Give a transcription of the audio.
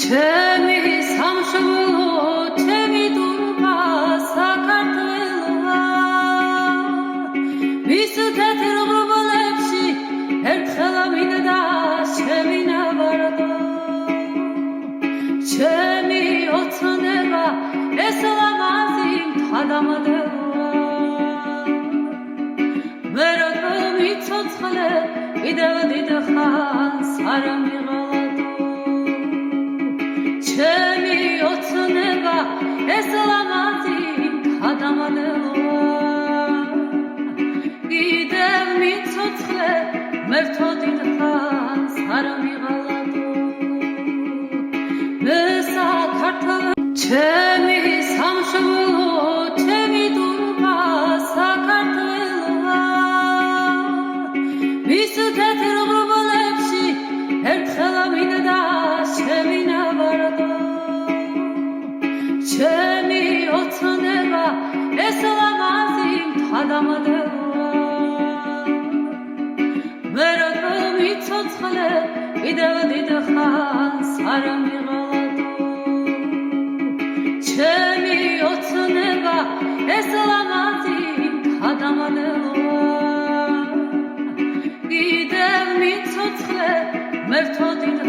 ჩემი სამშობლო, ჩემი დურბა საქართველოა, მის თეთრ ღრუბლებში ერთხელ მინდა შევინავარდო, ჩემი ოცნება ეს ლამაზი მთა-დამადელოა, მე როდო მიცოცხლე კიდევ დიდ ხანს არ მიღალატო, ჩემი ოცნება ეს ლამაზი მთა-დამადელოა, კიდევ მიცოცხლე მე რთო დიდ ხანს არ მიღალატო, მე საქართველო ჩემი სამშობლო, ჩემი დურბა საქართველოა, მის თეთრ ღრუბლებში ერთხელ მინდა შევინავარდო, ჩემი ოცნება ეს ლამაზი მთა-დამადელოა, მე როდო მიცოცხლე კიდევ დიდ ხანს არ მიღალატო, ჩემი ოცნება ეს ლამაზი მთა-დამადელოა, კიდევ მიცოცხლე მე რთო დიდ